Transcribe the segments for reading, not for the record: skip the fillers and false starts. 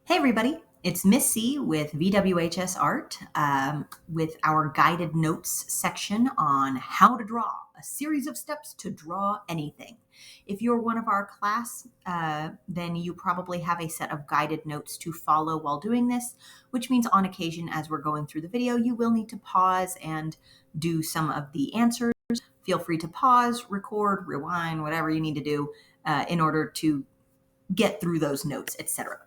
Hey everybody, it's Miss C with VWHS Art with our guided notes section on how to draw, a series of steps to draw anything. If you're one of our class, then you probably have a set of guided notes to follow while doing this, which means on occasion as we're going through the video, you will need to pause and do some of the answers. Feel free to pause, record, rewind, whatever you need to do in order to get through those notes, etc.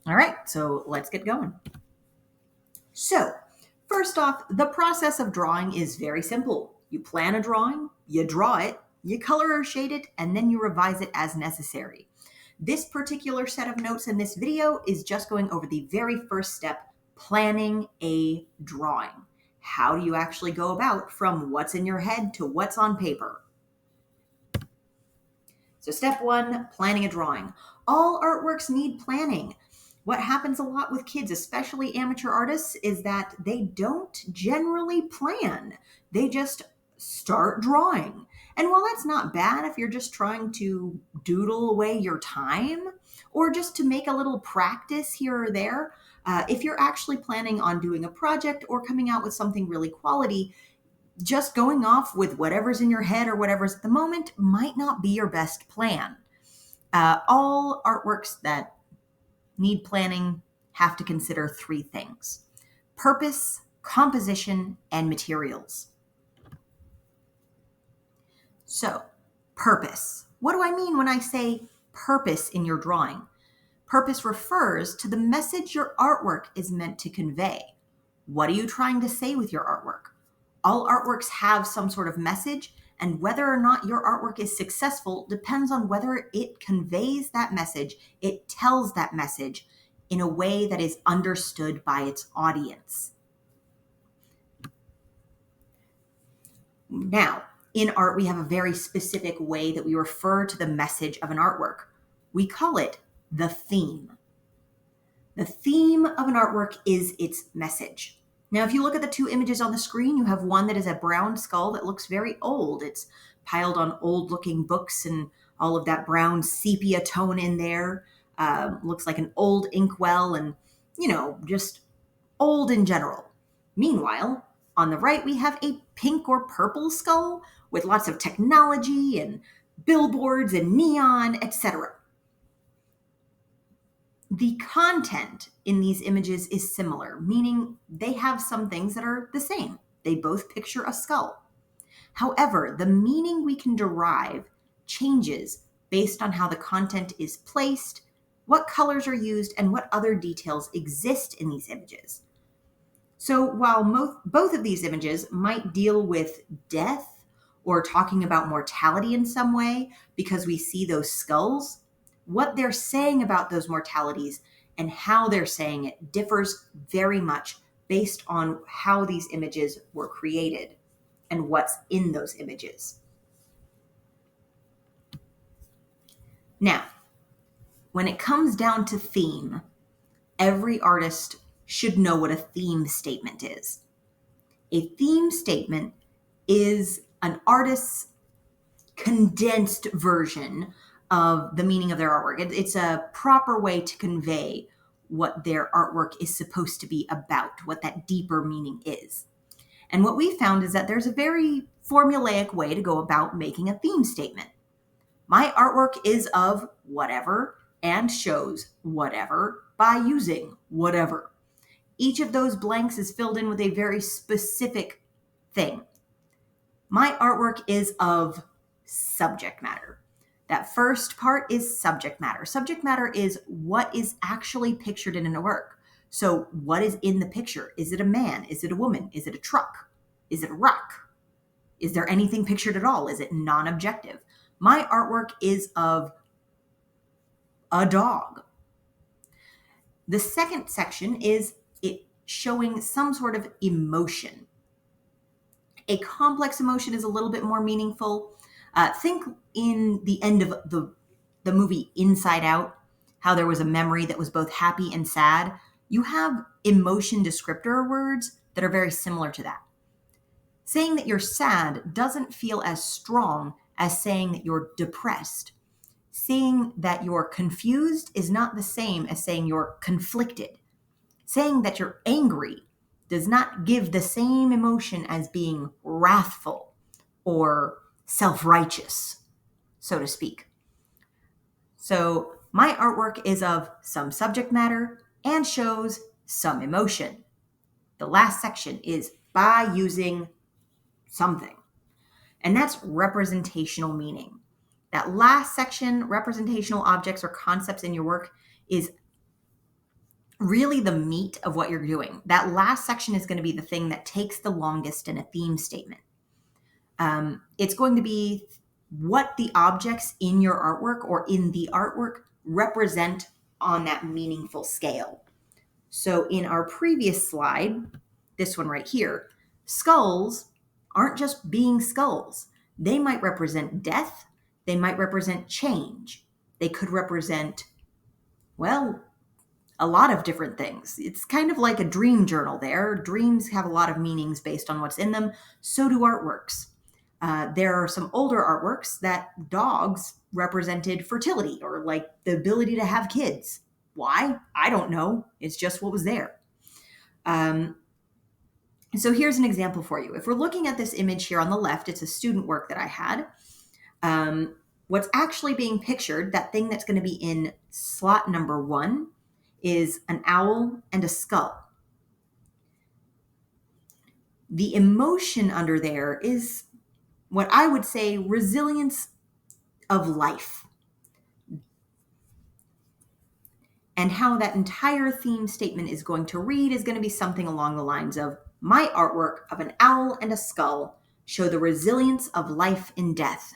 All right, so let's get going. So, first off, the process of drawing is very simple. You plan a drawing, you draw it, you color or shade it, and then you revise it as necessary. This particular set of notes in this video is just going over the very first step, planning a drawing. How do you actually go about from what's in your head to what's on paper? So step one, planning a drawing. All artworks need planning. What happens a lot with kids, especially amateur artists, is that they don't generally plan. They just start drawing. And while that's not bad if you're just trying to doodle away your time or just to make a little practice here or there, if you're actually planning on doing a project or coming out with something really quality, just going off with whatever's in your head or whatever's at the moment might not be your best plan. All artworks that need planning have to consider three things: purpose, composition, and materials. So, purpose. What do I mean when I say purpose in your drawing? Purpose refers to the message your artwork is meant to convey. What are you trying to say with your artwork? All artworks have some sort of message, and whether or not your artwork is successful depends on whether it conveys that message, it tells that message in a way that is understood by its audience. Now, in art, we have a very specific way that we refer to the message of an artwork. We call it the theme. The theme of an artwork is its message. Now, if you look at the two images on the screen, you have one that is a brown skull that looks very old. It's piled on old-looking books and all of that brown sepia tone in there. Looks like an old inkwell and, just old in general. Meanwhile, on the right, we have a pink or purple skull with lots of technology and billboards and neon, etc. The content in these images is similar, meaning they have some things that are the same. They both picture a skull. However, the meaning we can derive changes based on how the content is placed, what colors are used, and what other details exist in these images. So while both of these images might deal with death or talking about mortality in some way because we see those skulls, what they're saying about those mortalities and how they're saying it differs very much based on how these images were created and what's in those images. Now, when it comes down to theme, every artist should know what a theme statement is. A theme statement is an artist's condensed version of the meaning of their artwork. It's a proper way to convey what their artwork is supposed to be about, what that deeper meaning is. And what we found is that there's a very formulaic way to go about making a theme statement. My artwork is of whatever and shows whatever by using whatever. Each of those blanks is filled in with a very specific thing. My artwork is of subject matter. That first part is subject matter. Subject matter is what is actually pictured in a work. So what is in the picture? Is it a man? Is it a woman? Is it a truck? Is it a rock? Is there anything pictured at all? Is it non-objective? My artwork is of a dog. The second section is it showing some sort of emotion. A complex emotion is a little bit more meaningful. Think in the end of the movie Inside Out, how there was a memory that was both happy and sad. You have emotion descriptor words that are very similar to that. Saying that you're sad doesn't feel as strong as saying that you're depressed. Saying that you're confused is not the same as saying you're conflicted. Saying that you're angry does not give the same emotion as being wrathful or self-righteous, so to speak. So my artwork is of some subject matter and shows some emotion. The last section is by using something, and that's representational meaning. That last section, representational objects or concepts in your work, is really the meat of what you're doing. That last section is going to be the thing that takes the longest in a theme statement. It's going to be what the objects in your artwork or in the artwork represent on that meaningful scale. So in our previous slide, this one right here, skulls aren't just being skulls. They might represent death. They might represent change. They could represent, well, a lot of different things. It's kind of like a dream journal there. Dreams have a lot of meanings based on what's in them. So do artworks. There are some older artworks that dogs represented fertility or like the ability to have kids. Why? I don't know. It's just what was there. So here's an example for you. If we're looking at this image here on the left, it's a student work that I had. What's actually being pictured, that thing that's going to be in slot number 1, is an owl and a skull. The emotion under there is what I would say resilience of life. And how that entire theme statement is going to read is going to be something along the lines of, my artwork of an owl and a skull show the resilience of life in death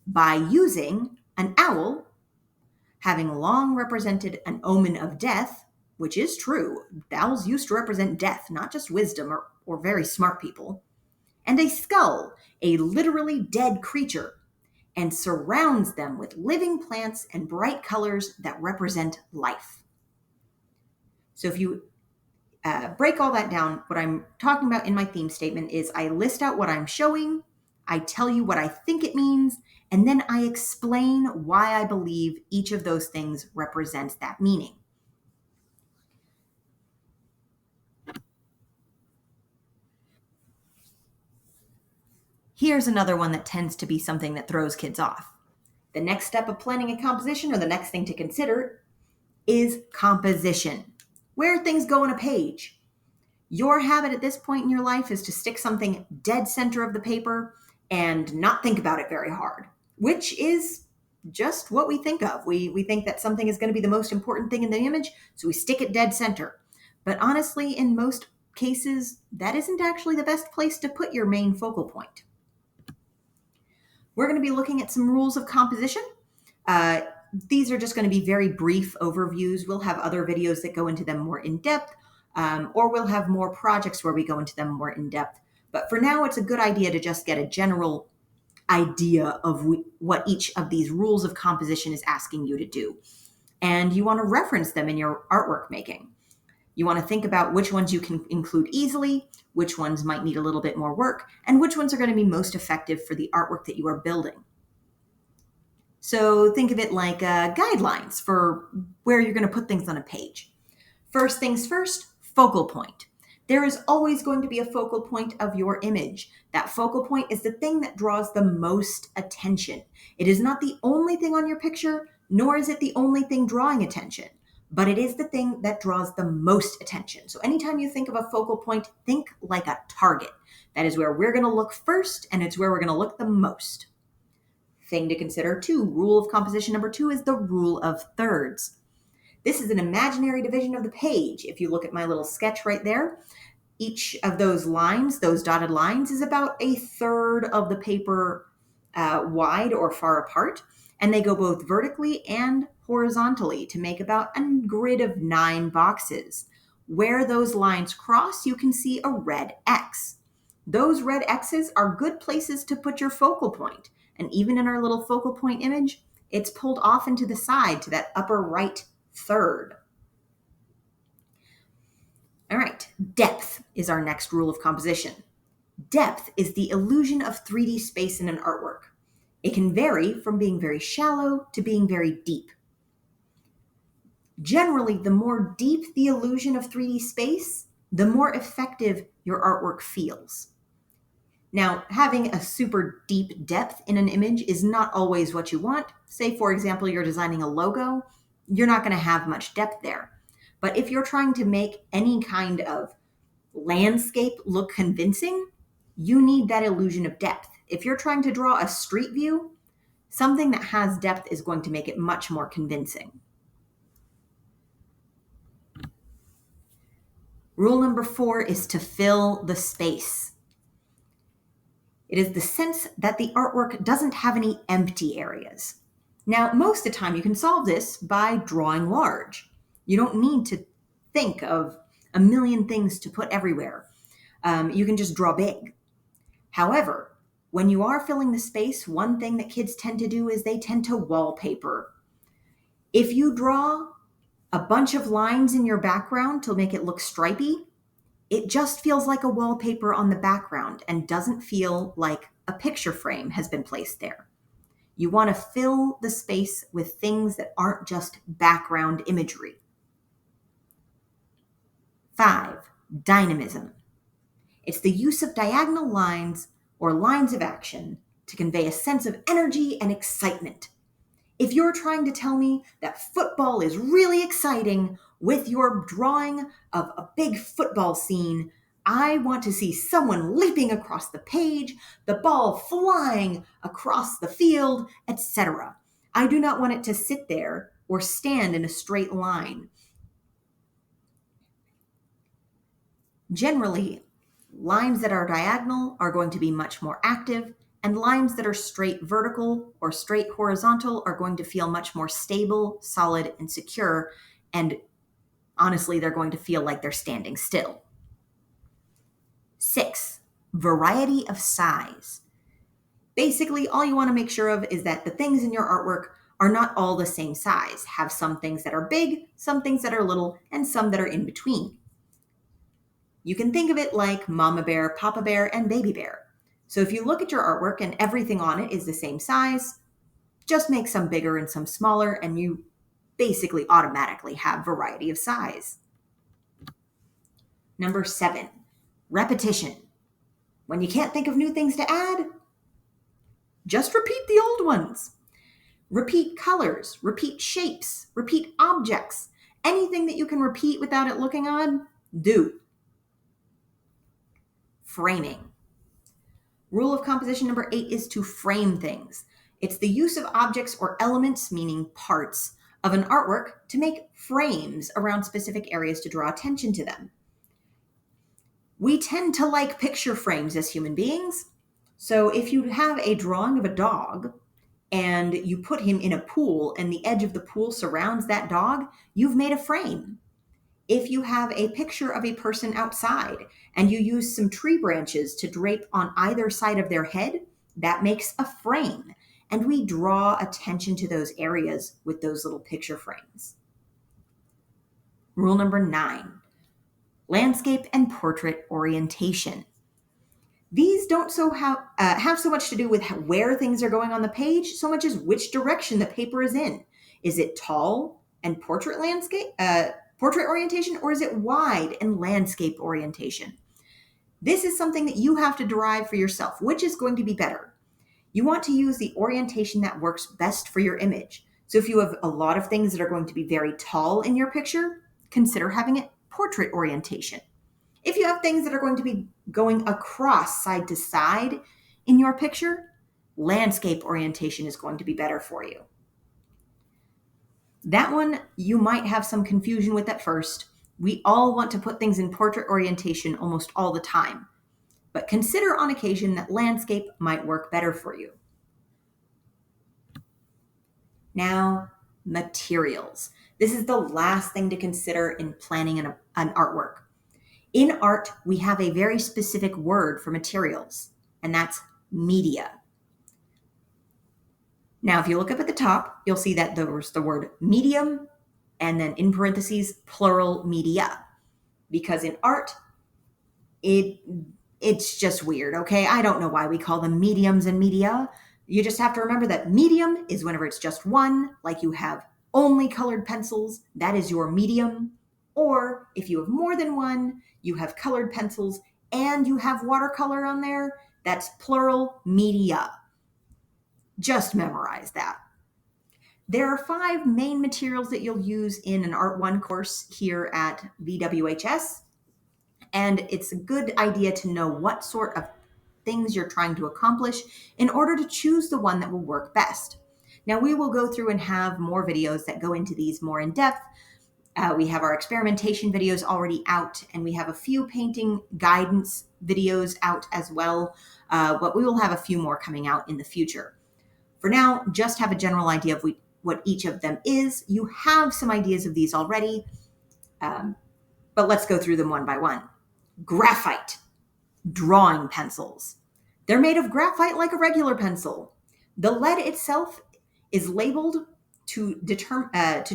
by using an owl having long represented an omen of death, which is true. Owls used to represent death, not just wisdom or very smart people, and a skull, a literally dead creature, and surrounds them with living plants and bright colors that represent life. So if you break all that down, what I'm talking about in my theme statement is I list out what I'm showing, I tell you what I think it means, and then I explain why I believe each of those things represents that meaning. Here's another one that tends to be something that throws kids off. The next step of planning a composition, or the next thing to consider, is composition. Where things go on a page. Your habit at this point in your life is to stick something dead center of the paper and not think about it very hard, which is just what we think of. We think that something is going to be the most important thing in the image, so we stick it dead center. But honestly, in most cases, that isn't actually the best place to put your main focal point. We're going to be looking at some rules of composition. These are just going to be very brief overviews. We'll have other videos that go into them more in depth, or we'll have more projects where we go into them more in depth. But for now, it's a good idea to just get a general idea of what each of these rules of composition is asking you to do. And you want to reference them in your artwork making. You want to think about which ones you can include easily, which ones might need a little bit more work, and which ones are going to be most effective for the artwork that you are building. So think of it like guidelines for where you're going to put things on a page. First things first, focal point. There is always going to be a focal point of your image. That focal point is the thing that draws the most attention. It is not the only thing on your picture, nor is it the only thing drawing attention, but it is the thing that draws the most attention. So anytime you think of a focal point, think like a target. That is where we're going to look first, and it's where we're going to look the most. Thing to consider too, rule of composition number 2 is the rule of thirds. This is an imaginary division of the page. If you look at my little sketch right there, each of those lines, those dotted lines, is about a third of the paper wide or far apart, and they go both vertically and horizontally to make about a grid of 9 boxes. Where those lines cross, you can see a red X. Those red X's are good places to put your focal point, and even in our little focal point image, it's pulled off into the side to that upper right third. All right, depth is our next rule of composition. Depth is the illusion of 3D space in an artwork. It can vary from being very shallow to being very deep. Generally, the more deep the illusion of 3D space, the more effective your artwork feels. Now, having a super deep depth in an image is not always what you want. Say, for example, you're designing a logo, you're not going to have much depth there. But if you're trying to make any kind of landscape look convincing, you need that illusion of depth. If you're trying to draw a street view, something that has depth is going to make it much more convincing. Rule number 4 is to fill the space. It is the sense that the artwork doesn't have any empty areas. Now, most of the time you can solve this by drawing large. You don't need to think of a million things to put everywhere. You can just draw big. However, when you are filling the space, one thing that kids tend to do is they tend to wallpaper. If you draw a bunch of lines in your background to make it look stripy, it just feels like a wallpaper on the background and doesn't feel like a picture frame has been placed there. You want to fill the space with things that aren't just background imagery. 5, dynamism. It's the use of diagonal lines or lines of action to convey a sense of energy and excitement. If you're trying to tell me that football is really exciting with your drawing of a big football scene, I want to see someone leaping across the page, the ball flying across the field, etc. I do not want it to sit there or stand in a straight line. Generally, lines that are diagonal are going to be much more active, and lines that are straight vertical or straight horizontal are going to feel much more stable, solid, and secure, and honestly, they're going to feel like they're standing still. 6, variety of size. Basically, all you want to make sure of is that the things in your artwork are not all the same size. Have some things that are big, some things that are little, and some that are in between. You can think of it like Mama Bear, Papa Bear, and Baby Bear. So if you look at your artwork and everything on it is the same size, just make some bigger and some smaller, and you basically automatically have variety of size. Number 7, repetition. When you can't think of new things to add, just repeat the old ones. Repeat colors, repeat shapes, repeat objects. Anything that you can repeat without it looking odd, do. Framing. Rule of composition number 8 is to frame things. It's the use of objects or elements, meaning parts, of an artwork to make frames around specific areas to draw attention to them. We tend to like picture frames as human beings. So if you have a drawing of a dog and you put him in a pool and the edge of the pool surrounds that dog, you've made a frame. If you have a picture of a person outside and you use some tree branches to drape on either side of their head, that makes a frame. And we draw attention to those areas with those little picture frames. Rule number 9, landscape and portrait orientation. These don't have so much to do with where things are going on the page, so much as which direction the paper is in. Is it tall and portrait orientation, or is it wide and landscape orientation? This is something that you have to derive for yourself. Which is going to be better? You want to use the orientation that works best for your image. So if you have a lot of things that are going to be very tall in your picture, consider having it portrait orientation. If you have things that are going to be going across side to side in your picture, landscape orientation is going to be better for you. That one you might have some confusion with at first. We all want to put things in portrait orientation almost all the time, but consider on occasion that landscape might work better for you. Now, materials. This is the last thing to consider in planning an artwork. In art, we have a very specific word for materials, and that's media. Now, if you look up at the top, you'll see that there's the word medium, and then in parentheses, plural media. Because in art, it's just weird, okay? I don't know why we call them mediums and media. You just have to remember that medium is whenever it's just one, like you have only colored pencils, that is your medium. Or if you have more than one, you have colored pencils and you have watercolor on there, that's plural media. Just memorize that. There are 5 main materials that you'll use in an Art 1 course here at VWHS, and it's a good idea to know what sort of things you're trying to accomplish in order to choose the one that will work best. Now, we will go through and have more videos that go into these more in depth. We have our experimentation videos already out, and we have a few painting guidance videos out as well, but we will have a few more coming out in the future. For now, just have a general idea of what each of them is. You have some ideas of these already, but let's go through them one by one. Graphite, drawing pencils. They're made of graphite like a regular pencil. The lead itself is labeled to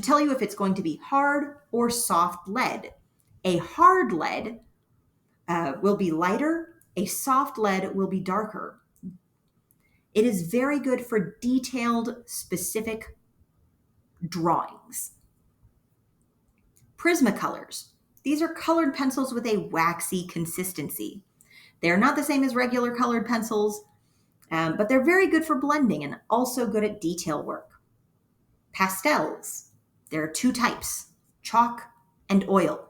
tell you if it's going to be hard or soft lead. A hard lead will be lighter, a soft lead will be darker. It is very good for detailed, specific drawings. Prismacolors. These are colored pencils with a waxy consistency. They are not the same as regular colored pencils, but they're very good for blending and also good at detail work. Pastels. There are 2 types, chalk and oil.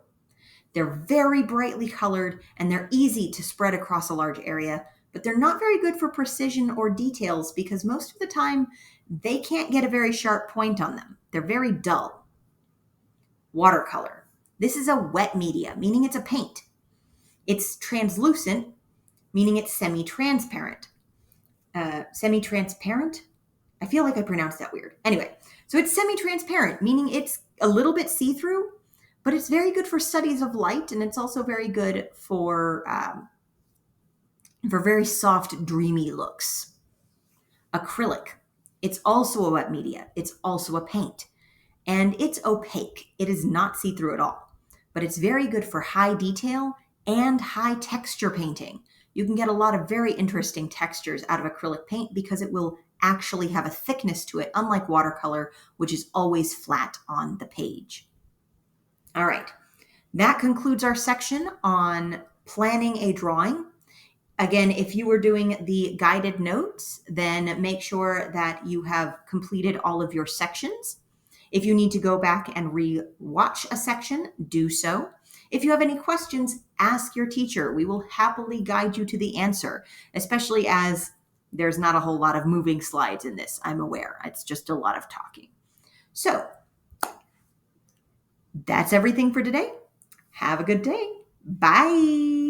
They're very brightly colored and they're easy to spread across a large area, but they're not very good for precision or details because most of the time they can't get a very sharp point on them. They're very dull. Watercolor. This is a wet media, meaning it's a paint. It's translucent, meaning it's semi-transparent. Semi-transparent? I feel like I pronounced that weird. Anyway, so it's semi-transparent, meaning it's a little bit see-through, but it's very good for studies of light, and it's also very good for very soft, dreamy looks. Acrylic. It's also a wet media. It's also a paint. And it's opaque. It is not see-through at all. But it's very good for high detail and high texture painting. You can get a lot of very interesting textures out of acrylic paint because it will actually have a thickness to it, unlike watercolor, which is always flat on the page. All right, that concludes our section on planning a drawing. Again, if you were doing the guided notes, then make sure that you have completed all of your sections. If you need to go back and re-watch a section, do so. If you have any questions, ask your teacher. We will happily guide you to the answer, especially as there's not a whole lot of moving slides in this, I'm aware. It's just a lot of talking. So, that's everything for today. Have a good day. Bye.